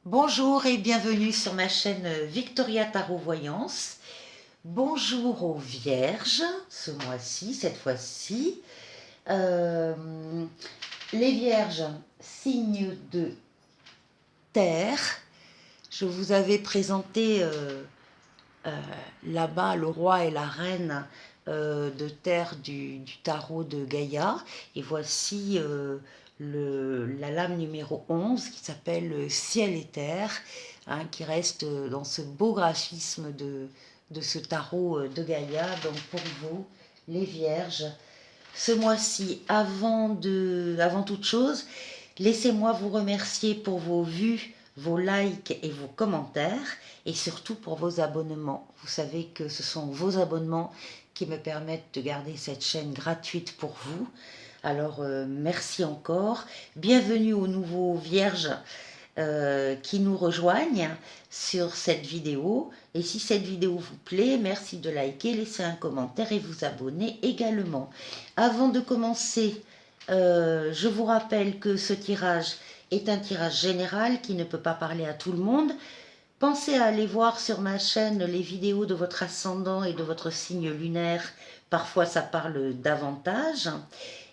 Bonjour et bienvenue sur ma chaîne Victoria Tarot Voyance. Bonjour aux Vierges, ce mois-ci, cette fois-ci. Euh, les Vierges, signe de terre. Je vous avais présenté là-bas le roi et la reine de terre du tarot de Gaïa. Et voici la lame numéro 11 qui s'appelle Ciel et Terre, hein, qui reste dans ce beau graphisme de ce tarot de Gaïa. Donc pour vous, les Vierges, ce mois-ci, avant toute chose, laissez-moi vous remercier pour vos vues, vos likes et vos commentaires, et surtout pour vos abonnements. Vous savez que ce sont vos abonnements qui me permettent de garder cette chaîne gratuite pour vous. Alors merci encore. Bienvenue aux nouveaux vierges qui nous rejoignent sur cette vidéo. Et si cette vidéo vous plaît, merci de liker, laisser un commentaire et vous abonner également. Avant de commencer, je vous rappelle que ce tirage est un tirage général qui ne peut pas parler à tout le monde. Pensez à aller voir sur ma chaîne les vidéos de votre ascendant et de votre signe lunaire. Parfois, ça parle davantage.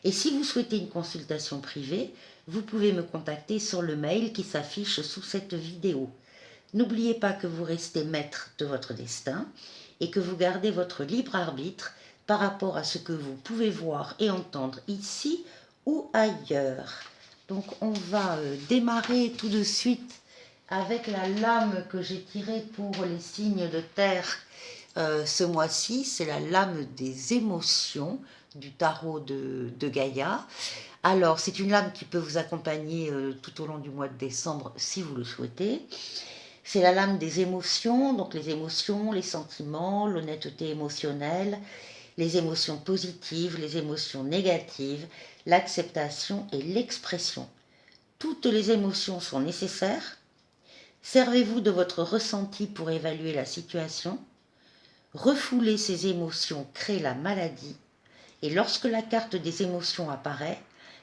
Et si vous souhaitez une consultation privée, vous pouvez me contacter sur le mail qui s'affiche sous cette vidéo. N'oubliez pas que vous restez maître de votre destin et que vous gardez votre libre arbitre par rapport à ce que vous pouvez voir et entendre ici ou ailleurs. Donc on va démarrer tout de suite avec la lame que j'ai tirée pour les signes de terre ce mois-ci. C'est la lame des émotions du tarot de Gaïa. Alors, c'est une lame qui peut vous accompagner tout au long du mois de décembre si vous le souhaitez. C'est la lame des émotions, donc les émotions, les sentiments, l'honnêteté émotionnelle, les émotions positives, les émotions négatives, l'acceptation et l'expression. Toutes les émotions sont nécessaires. Servez-vous de votre ressenti pour évaluer la situation. Refouler ces émotions crée la maladie. Et lorsque la carte des émotions apparaît,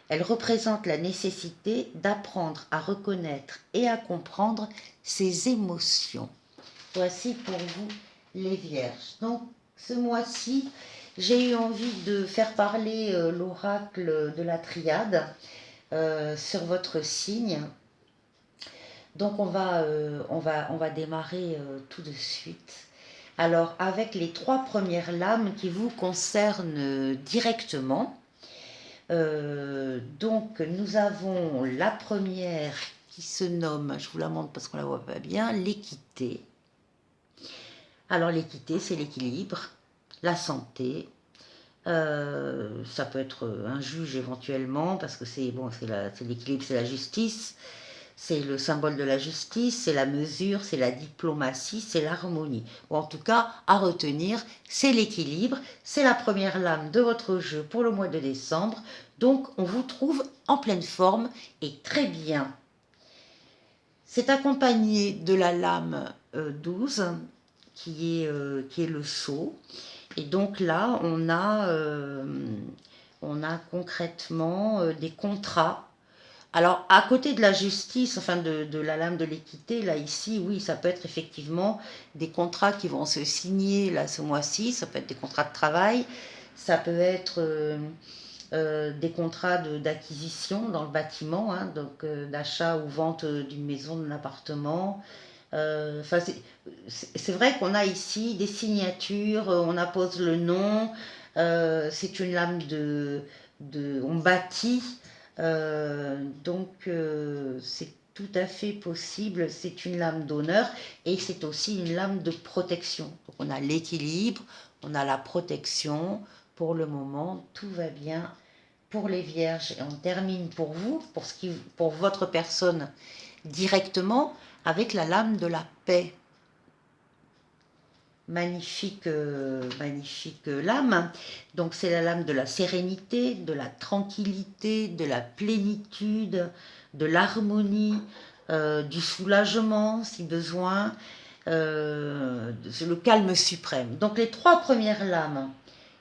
elle représente la nécessité d'apprendre à reconnaître et à comprendre ses émotions. Voici pour vous les Vierges. Donc ce mois-ci, j'ai eu envie de faire parler l'oracle de la triade sur votre signe. Donc on va démarrer tout de suite. Alors avec les trois premières lames qui vous concernent directement. Donc nous avons la première qui se nomme, je vous la montre parce qu'on la voit pas bien, l'équité. Alors l'équité, c'est l'équilibre, la santé. Ça peut être un juge éventuellement parce que c'est bon, c'est l'équilibre, c'est la justice. C'est le symbole de la justice, c'est la mesure, c'est la diplomatie, c'est l'harmonie. Ou en tout cas, à retenir, c'est l'équilibre. C'est la première lame de votre jeu pour le mois de décembre. Donc, on vous trouve en pleine forme et très bien. C'est accompagné de la lame 12, qui est le sceau. Et donc là, on a concrètement des contrats. Alors, à côté de la justice, enfin de la lame de l'équité, là, ici, oui, ça peut être effectivement des contrats qui vont se signer, là, ce mois-ci. Ça peut être des contrats de travail. Ça peut être des contrats d'acquisition dans le bâtiment, hein, donc d'achat ou vente d'une maison, d'un appartement. Enfin, c'est vrai qu'on a ici des signatures, on appose le nom, c'est une lame on bâtit, c'est tout à fait possible, c'est une lame d'honneur et c'est aussi une lame de protection. Donc on a l'équilibre, on a la protection, pour le moment tout va bien pour les vierges. Et on termine pour vous, pour votre personne directement, avec la lame de la paix. Magnifique, magnifique lame. Donc c'est la lame de la sérénité, de la tranquillité, de la plénitude, de l'harmonie, du soulagement si besoin, le calme suprême. Donc les trois premières lames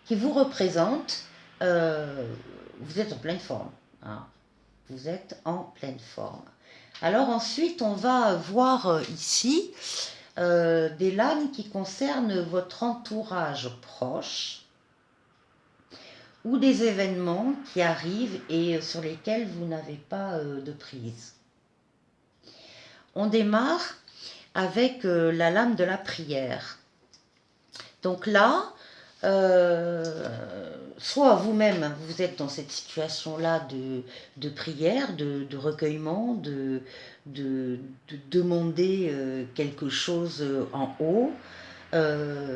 qui vous représentent, vous êtes en pleine forme. Hein. Vous êtes en pleine forme. Alors ensuite, on va voir ici des lames qui concernent votre entourage proche ou des événements qui arrivent et sur lesquels vous n'avez pas de prise. On démarre avec la lame de la prière. Donc là, soit vous-même, vous êtes dans cette situation-là de prière, de recueillement, de demander quelque chose en haut.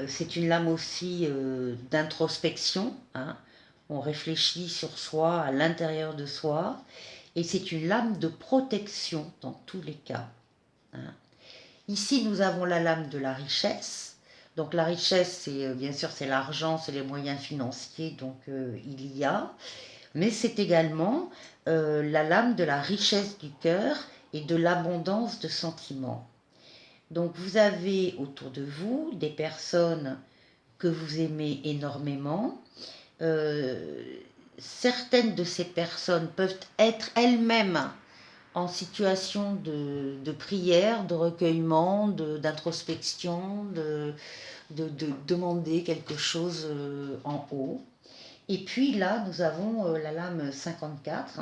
C'est une lame aussi d'introspection, hein. On réfléchit sur soi, à l'intérieur de soi. Et c'est une lame de protection dans tous les cas, hein. Ici, nous avons la lame de la richesse. Donc la richesse, c'est bien sûr c'est l'argent, c'est les moyens financiers, donc il y a. Mais c'est également la lame de la richesse du cœur et de l'abondance de sentiments. Donc vous avez autour de vous des personnes que vous aimez énormément. Euh, Certaines de ces personnes peuvent être elles-mêmes en situation de prière, de recueillement, d'introspection, de demander quelque chose en haut. Et puis là, nous avons la lame 54,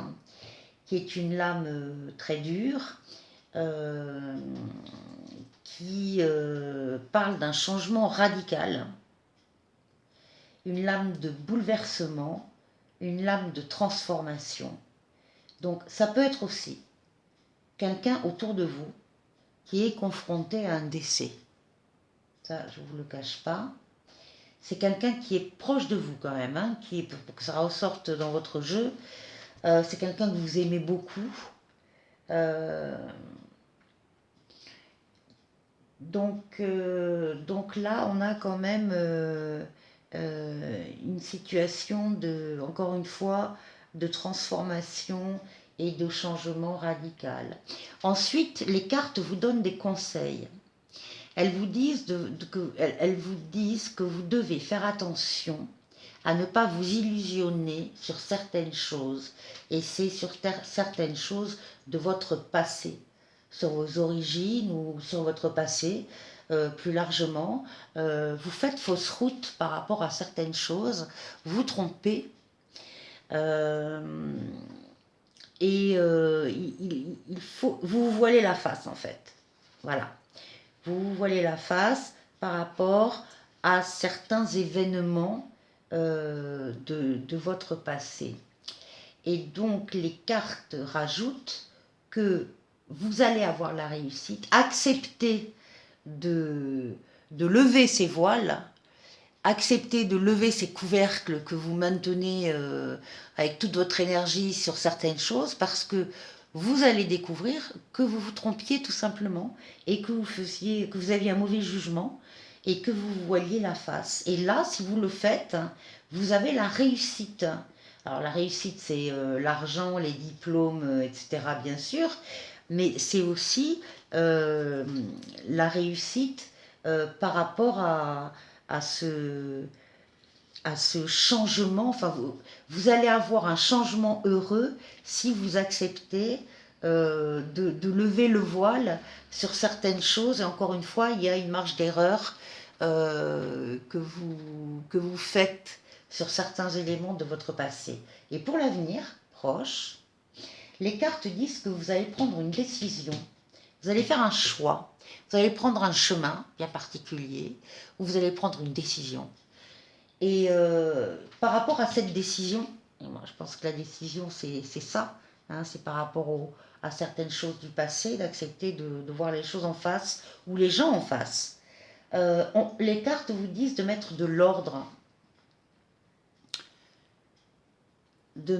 qui est une lame très dure, euh, qui parle d'un changement radical, une lame de bouleversement, une lame de transformation. Donc ça peut être aussi quelqu'un autour de vous qui est confronté à un décès. Ça, je ne vous le cache pas. C'est quelqu'un qui est proche de vous quand même, hein, qui est, pour que ça ressorte dans votre jeu. C'est quelqu'un que vous aimez beaucoup. Euh, donc là, on a quand même une situation de, encore une fois, de transformation et de changement radical. Ensuite, les cartes vous donnent des conseils. Elles vous disent elles vous disent que vous devez faire attention à ne pas vous illusionner sur certaines choses. Et c'est sur certaines choses de votre passé, sur vos origines ou sur votre passé, plus largement. Vous faites fausse route par rapport à certaines choses, vous trompez. euh, il faut, vous vous voilez la face en fait. Voilà. Vous vous voilez la face par rapport à certains événements de votre passé. Et donc les cartes rajoutent que vous allez avoir la réussite. Acceptez de lever ces voiles, acceptez de lever ces couvercles que vous maintenez avec toute votre énergie sur certaines choses, parce que vous allez découvrir que vous vous trompiez tout simplement et que vous aviez un mauvais jugement et que vous voiliez la face. Et là, si vous le faites, vous avez la réussite. Alors la réussite, c'est l'argent, les diplômes, etc. bien sûr, mais c'est aussi euh, la réussite par rapport à ce, à ce changement. Enfin, vous allez avoir un changement heureux si vous acceptez de lever le voile sur certaines choses. Et encore une fois, il y a une marge d'erreur que vous faites sur certains éléments de votre passé. Et pour l'avenir proche, les cartes disent que vous allez prendre une décision, vous allez faire un choix, vous allez prendre un chemin bien particulier, où vous allez prendre une décision. Et par rapport à cette décision, et moi je pense que la décision c'est ça, hein, c'est par rapport à certaines choses du passé, d'accepter de voir les choses en face, ou les gens en face. Les cartes vous disent de mettre de l'ordre, de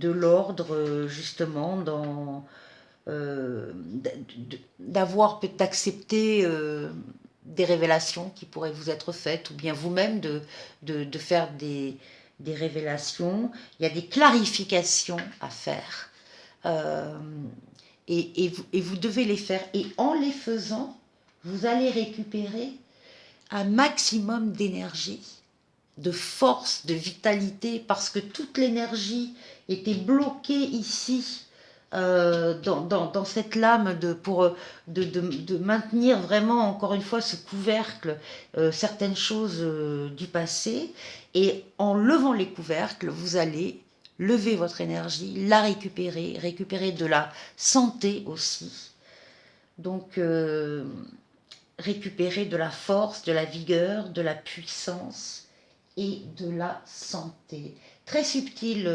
l'ordre justement dans d'avoir peut-être d'accepter des révélations qui pourraient vous être faites, ou bien vous-même de faire des révélations. Il y a des clarifications à faire. Euh, et vous devez les faire. Et en les faisant, vous allez récupérer un maximum d'énergie, de force, de vitalité, parce que toute l'énergie était bloquée ici dans cette lame de maintenir vraiment, encore une fois, ce couvercle, certaines choses du passé. Et en levant les couvercles, vous allez lever votre énergie, la récupérer, récupérer de la santé aussi. Donc, récupérer de la force, de la vigueur, de la puissance et de la santé. Très subtil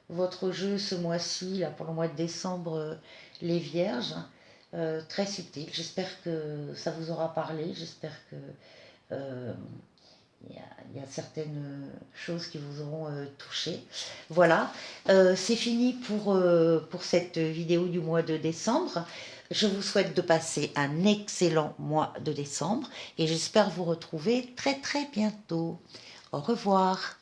votre jeu ce mois-ci, là pour le mois de décembre, les Vierges. Très subtil. J'espère que ça vous aura parlé. J'espère que euh, il y a certaines choses qui vous auront touché. Voilà, c'est fini pour cette vidéo du mois de décembre. Je vous souhaite de passer un excellent mois de décembre et j'espère vous retrouver très très bientôt. Au revoir.